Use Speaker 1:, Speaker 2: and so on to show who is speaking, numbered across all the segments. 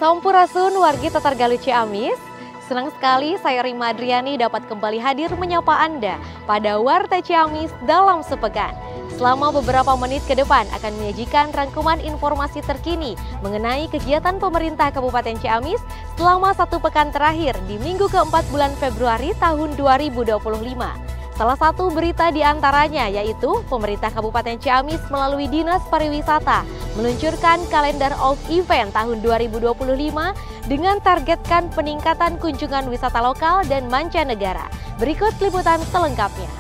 Speaker 1: Sampurasun wargi Tetargalu Ciamis. Senang sekali saya Rima Adriani dapat kembali hadir menyapa Anda pada Warta Ciamis dalam sepekan. Selama beberapa menit ke depan akan menyajikan rangkuman informasi terkini mengenai kegiatan pemerintah Kabupaten Ciamis selama satu pekan terakhir di minggu keempat bulan Februari tahun 2025. Salah satu berita di antaranya yaitu pemerintah Kabupaten Ciamis melalui Dinas Pariwisata meluncurkan kalender of event tahun 2025 dengan targetkan peningkatan kunjungan wisata lokal dan mancanegara. Berikut liputan selengkapnya.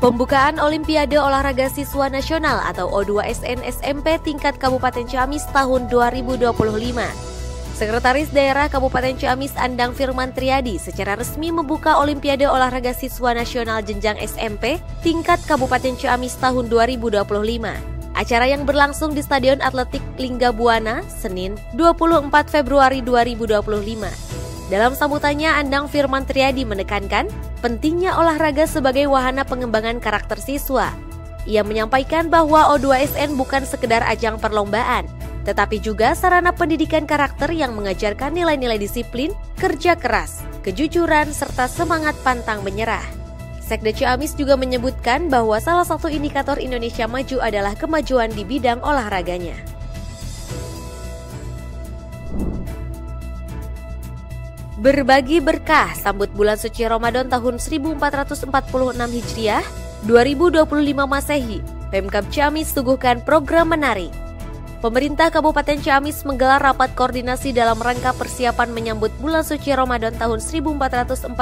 Speaker 1: Pembukaan Olimpiade Olahraga Siswa Nasional atau O2SN SMP tingkat Kabupaten Ciamis tahun 2025. Sekretaris Daerah Kabupaten Ciamis Andang Firman Triadi secara resmi membuka Olimpiade Olahraga Siswa Nasional Jenjang SMP tingkat Kabupaten Ciamis tahun 2025. Acara yang berlangsung di Stadion Atletik Lingga Buana, Senin 24 Februari 2025. Dalam sambutannya, Andang Firman Triadi menekankan pentingnya olahraga sebagai wahana pengembangan karakter siswa. Ia menyampaikan bahwa O2SN bukan sekedar ajang perlombaan, tetapi juga sarana pendidikan karakter yang mengajarkan nilai-nilai disiplin, kerja keras, kejujuran, serta semangat pantang menyerah. Sekda Ciamis juga menyebutkan bahwa salah satu indikator Indonesia maju adalah kemajuan di bidang olahraganya. Berbagi berkah sambut bulan suci Ramadan tahun 1446 Hijriah, 2025 Masehi, Pemkab Ciamis suguhkan program menarik. Pemerintah Kabupaten Ciamis menggelar rapat koordinasi dalam rangka persiapan menyambut bulan suci Ramadan tahun 1446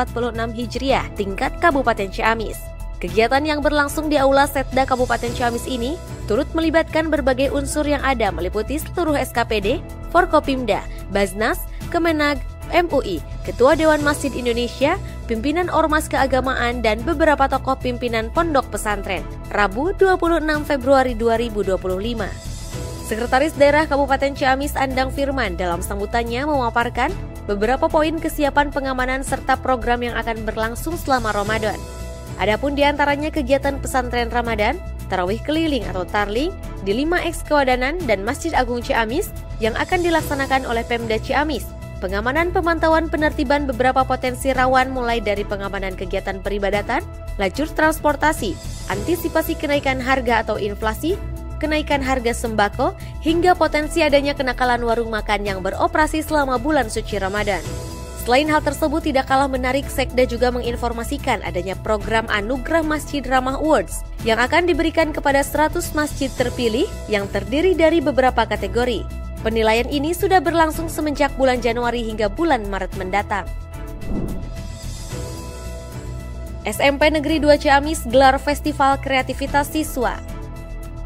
Speaker 1: Hijriah tingkat Kabupaten Ciamis. Kegiatan yang berlangsung di Aula Setda Kabupaten Ciamis ini turut melibatkan berbagai unsur yang ada meliputi seluruh SKPD, Forkopimda, Basnas, Kemenag, MUI, Ketua Dewan Masjid Indonesia, pimpinan ormas keagamaan, dan beberapa tokoh pimpinan pondok pesantren, Rabu 26 Februari 2025. Sekretaris Daerah Kabupaten Ciamis Andang Firman dalam sambutannya memaparkan beberapa poin kesiapan pengamanan serta program yang akan berlangsung selama Ramadan. Adapun diantaranya kegiatan pesantren Ramadan, tarawih keliling atau tarling di 5X Kewadanan dan Masjid Agung Ciamis yang akan dilaksanakan oleh Pemda Ciamis, pengamanan pemantauan penertiban beberapa potensi rawan mulai dari pengamanan kegiatan peribadatan, lajur transportasi, antisipasi kenaikan harga atau inflasi, kenaikan harga sembako, hingga potensi adanya kenakalan warung makan yang beroperasi selama bulan suci Ramadan. Selain hal tersebut, tidak kalah menarik, Sekda juga menginformasikan adanya program Anugerah Masjid Ramah Awards yang akan diberikan kepada 100 masjid terpilih yang terdiri dari beberapa kategori. Penilaian ini sudah berlangsung semenjak bulan Januari hingga bulan Maret mendatang. SMP Negeri 2 Ciamis gelar Festival Kreativitas Siswa.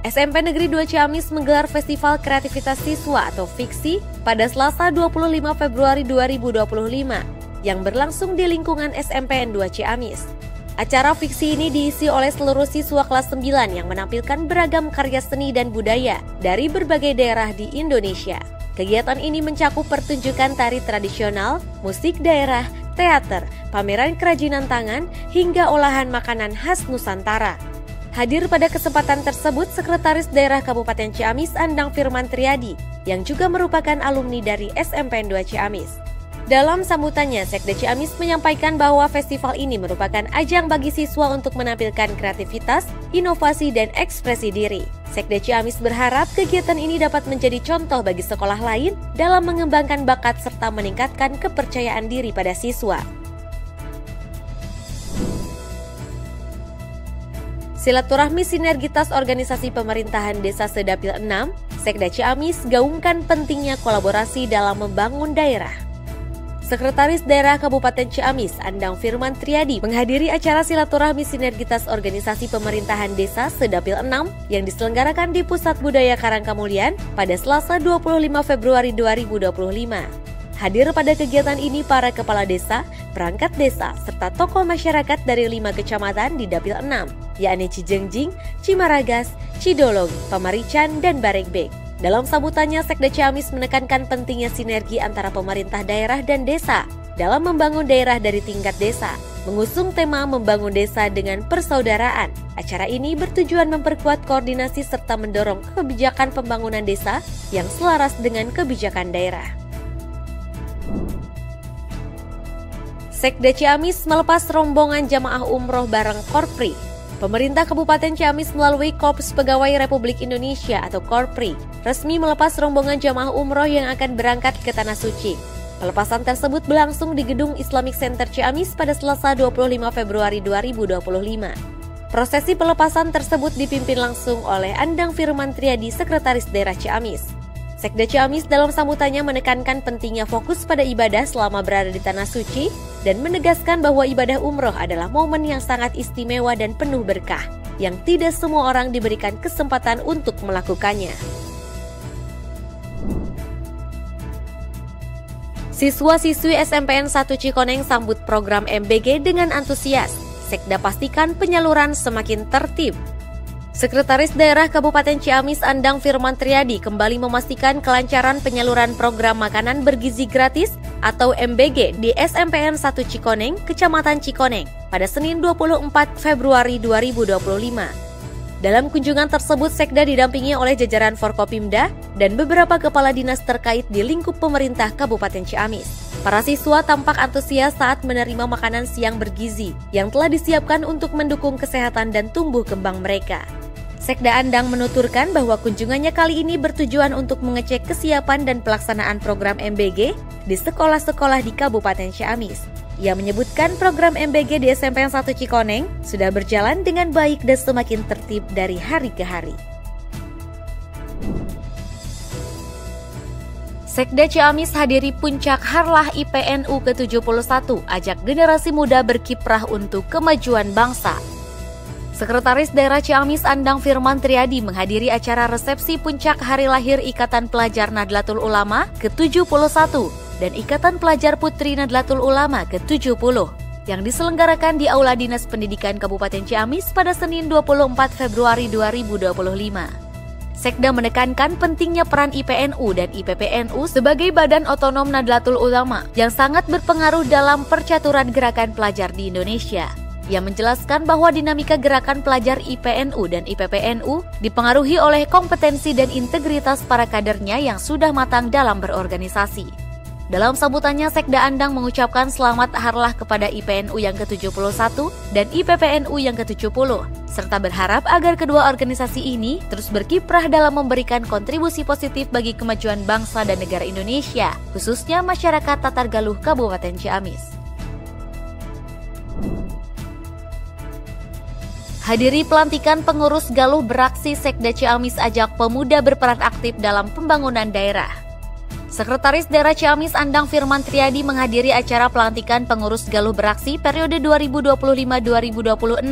Speaker 1: SMP Negeri 2 Ciamis menggelar Festival Kreativitas Siswa atau Fiksi pada Selasa 25 Februari 2025 yang berlangsung di lingkungan SMPN 2 Ciamis. Acara fiksi ini diisi oleh seluruh siswa kelas 9 yang menampilkan beragam karya seni dan budaya dari berbagai daerah di Indonesia. Kegiatan ini mencakup pertunjukan tari tradisional, musik daerah, teater, pameran kerajinan tangan, hingga olahan makanan khas Nusantara. Hadir pada kesempatan tersebut Sekretaris Daerah Kabupaten Ciamis Andang Firman Triadi yang juga merupakan alumni dari SMPN 2 Ciamis. Dalam sambutannya, Sekda Ciamis menyampaikan bahwa festival ini merupakan ajang bagi siswa untuk menampilkan kreativitas, inovasi, dan ekspresi diri. Sekda Ciamis berharap kegiatan ini dapat menjadi contoh bagi sekolah lain dalam mengembangkan bakat serta meningkatkan kepercayaan diri pada siswa. Silaturahmi sinergitas organisasi pemerintahan Desa Sedapil 6, Sekda Ciamis gaungkan pentingnya kolaborasi dalam membangun daerah. Sekretaris Daerah Kabupaten Ciamis Andang Firman Triadi menghadiri acara silaturahmi sinergitas organisasi pemerintahan Desa Sedapil 6 yang diselenggarakan di Pusat Budaya Karangkamulian pada Selasa 25 Februari 2025. Hadir pada kegiatan ini para kepala desa, perangkat desa, serta tokoh masyarakat dari 5 kecamatan di Dapil 6, yakni Cijengjing, Cimaragas, Cidolong, Pamarican, dan Baregbek. Dalam sambutannya, Sekda Ciamis menekankan pentingnya sinergi antara pemerintah daerah dan desa dalam membangun daerah dari tingkat desa, mengusung tema membangun desa dengan persaudaraan. Acara ini bertujuan memperkuat koordinasi serta mendorong kebijakan pembangunan desa yang selaras dengan kebijakan daerah. Sekda Ciamis melepas rombongan jamaah umroh bareng Korpri. Pemerintah Kabupaten Ciamis melalui Korps Pegawai Republik Indonesia atau Korpri resmi melepas rombongan jamaah umroh yang akan berangkat ke Tanah Suci. Pelepasan tersebut berlangsung di Gedung Islamic Center Ciamis pada Selasa 25 Februari 2025. Prosesi pelepasan tersebut dipimpin langsung oleh Andang Firman Triadi, Sekretaris Daerah Ciamis. Sekda Ciamis dalam sambutannya menekankan pentingnya fokus pada ibadah selama berada di Tanah Suci dan menegaskan bahwa ibadah umroh adalah momen yang sangat istimewa dan penuh berkah, yang tidak semua orang diberikan kesempatan untuk melakukannya. Siswa-siswi SMPN 1 Cikoneng sambut program MBG dengan antusias. Sekda pastikan penyaluran semakin tertib. Sekretaris Daerah Kabupaten Ciamis Andang Firman Triadi kembali memastikan kelancaran penyaluran program makanan bergizi gratis atau MBG di SMPN 1 Cikoneng, Kecamatan Cikoneng pada Senin 24 Februari 2025. Dalam kunjungan tersebut, Sekda didampingi oleh jajaran Forkopimda dan beberapa kepala dinas terkait di lingkup pemerintah Kabupaten Ciamis. Para siswa tampak antusias saat menerima makanan siang bergizi yang telah disiapkan untuk mendukung kesehatan dan tumbuh kembang mereka. Sekda Andang menuturkan bahwa kunjungannya kali ini bertujuan untuk mengecek kesiapan dan pelaksanaan program MBG di sekolah-sekolah di Kabupaten Ciamis. Ia menyebutkan program MBG di SMPN 1 Cikoneng sudah berjalan dengan baik dan semakin tertib dari hari ke hari. Sekda Ciamis hadiri puncak Harlah IPNU ke-71, ajak generasi muda berkiprah untuk kemajuan bangsa. Sekretaris Daerah Ciamis Andang Firman Triadi menghadiri acara resepsi puncak hari lahir Ikatan Pelajar Nahdlatul Ulama ke-71 dan Ikatan Pelajar Putri Nahdlatul Ulama ke-70 yang diselenggarakan di Aula Dinas Pendidikan Kabupaten Ciamis pada Senin 24 Februari 2025. Sekda menekankan pentingnya peran IPNU dan IPPNU sebagai badan otonom Nahdlatul Ulama yang sangat berpengaruh dalam percaturan gerakan pelajar di Indonesia. Ia menjelaskan bahwa dinamika gerakan pelajar IPNU dan IPPNU dipengaruhi oleh kompetensi dan integritas para kadernya yang sudah matang dalam berorganisasi. Dalam sambutannya, Sekda Andang mengucapkan selamat harlah kepada IPNU yang ke-71 dan IPPNU yang ke-70, serta berharap agar kedua organisasi ini terus berkiprah dalam memberikan kontribusi positif bagi kemajuan bangsa dan negara Indonesia, khususnya masyarakat Tatargaluh Kabupaten Ciamis. Hadiri pelantikan pengurus Galuh beraksi, Sekda Ciamis ajak pemuda berperan aktif dalam pembangunan daerah. Sekretaris Daerah Ciamis Andang Firman Triadi menghadiri acara pelantikan pengurus Galuh beraksi periode 2025-2026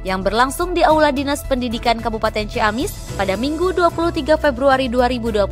Speaker 1: yang berlangsung di Aula Dinas Pendidikan Kabupaten Ciamis pada Minggu 23 Februari 2025.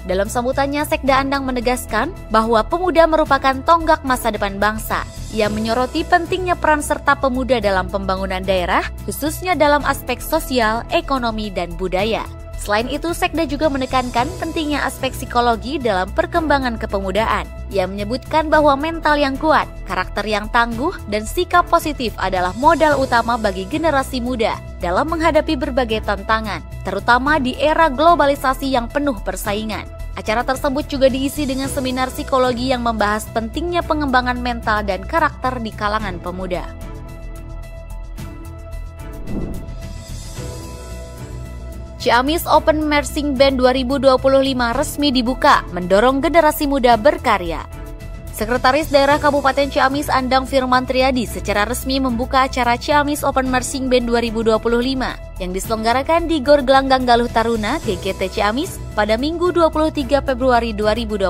Speaker 1: Dalam sambutannya, Sekda Andang menegaskan bahwa pemuda merupakan tonggak masa depan bangsa. Ia menyoroti pentingnya peran serta pemuda dalam pembangunan daerah, khususnya dalam aspek sosial, ekonomi, dan budaya. Selain itu, Sekda juga menekankan pentingnya aspek psikologi dalam perkembangan kepemudaan. Ia menyebutkan bahwa mental yang kuat, karakter yang tangguh, dan sikap positif adalah modal utama bagi generasi muda dalam menghadapi berbagai tantangan, terutama di era globalisasi yang penuh persaingan. Acara tersebut juga diisi dengan seminar psikologi yang membahas pentingnya pengembangan mental dan karakter di kalangan pemuda. Ciamis Open Marching Band 2025 resmi dibuka, mendorong generasi muda berkarya. Sekretaris Daerah Kabupaten Ciamis Andang Firman Triadi secara resmi membuka acara Ciamis Open Marching Band 2025 yang diselenggarakan di Gor Gelanggang Galuh Taruna GGT Ciamis pada Minggu 23 Februari 2025.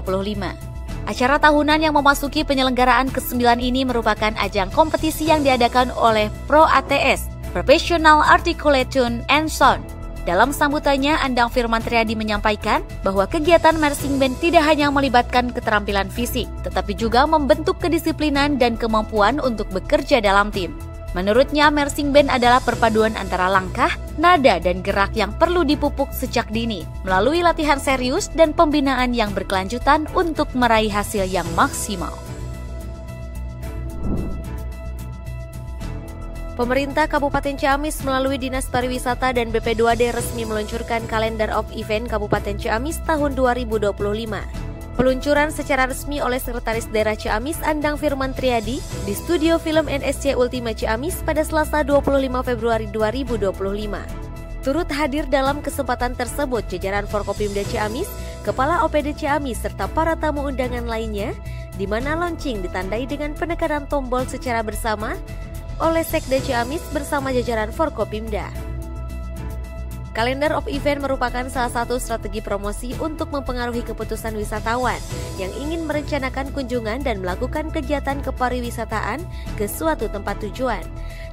Speaker 1: Acara tahunan yang memasuki penyelenggaraan ke-9 ini merupakan ajang kompetisi yang diadakan oleh Pro ATS, Professional Articulation and Sound. Dalam sambutannya, Andang Firman Triadi menyampaikan bahwa kegiatan marching band tidak hanya melibatkan keterampilan fisik, tetapi juga membentuk kedisiplinan dan kemampuan untuk bekerja dalam tim. Menurutnya, marching band adalah perpaduan antara langkah, nada, dan gerak yang perlu dipupuk sejak dini, melalui latihan serius dan pembinaan yang berkelanjutan untuk meraih hasil yang maksimal. Pemerintah Kabupaten Ciamis melalui Dinas Pariwisata dan BP2D resmi meluncurkan kalender of event Kabupaten Ciamis tahun 2025. Peluncuran secara resmi oleh Sekretaris Daerah Ciamis Andang Firman Triadi di Studio Film NSC Ultima Ciamis pada Selasa 25 Februari 2025. Turut hadir dalam kesempatan tersebut jajaran Forkopimda Ciamis, Kepala OPD Ciamis serta para tamu undangan lainnya, di mana launching ditandai dengan penekanan tombol secara bersama oleh Sekda Ciamis bersama jajaran Forkopimda. Kalender of Event merupakan salah satu strategi promosi untuk mempengaruhi keputusan wisatawan yang ingin merencanakan kunjungan dan melakukan kegiatan kepariwisataan ke suatu tempat tujuan.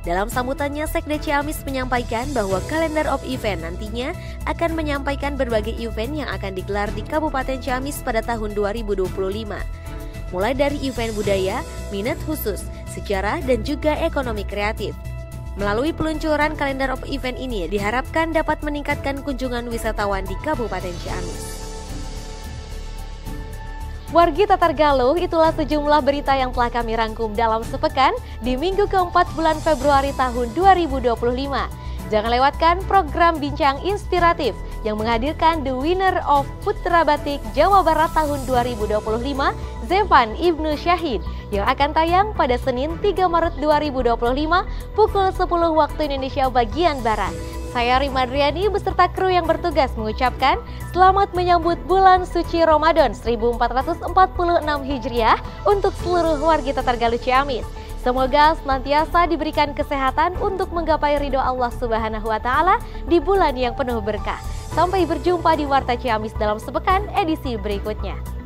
Speaker 1: Dalam sambutannya, Sekda Ciamis menyampaikan bahwa Kalender of Event nantinya akan menyampaikan berbagai event yang akan digelar di Kabupaten Ciamis pada tahun 2025. Mulai dari event budaya, minat khusus, sejarah, dan juga ekonomi kreatif. Melalui peluncuran Kalender of Event ini diharapkan dapat meningkatkan kunjungan wisatawan di Kabupaten Ciamis. Wargi Tatar Galuh, itulah sejumlah berita yang telah kami rangkum dalam sepekan di minggu keempat bulan Februari tahun 2025. Jangan lewatkan program Bincang Inspiratif yang menghadirkan The Winner of Putra Batik Jawa Barat tahun 2025, Zevan Ibnu Syahid, yang akan tayang pada Senin 3 Maret 2025 pukul 10 waktu Indonesia bagian Barat. Saya Rima Adriani beserta kru yang bertugas mengucapkan selamat menyambut bulan suci Ramadan 1446 Hijriah untuk seluruh wargi Tatar Galuh Ciamis. Semoga senantiasa diberikan kesehatan untuk menggapai ridho Allah Subhanahu wa Ta'ala di bulan yang penuh berkah. Sampai berjumpa di Warta Ciamis dalam sepekan edisi berikutnya.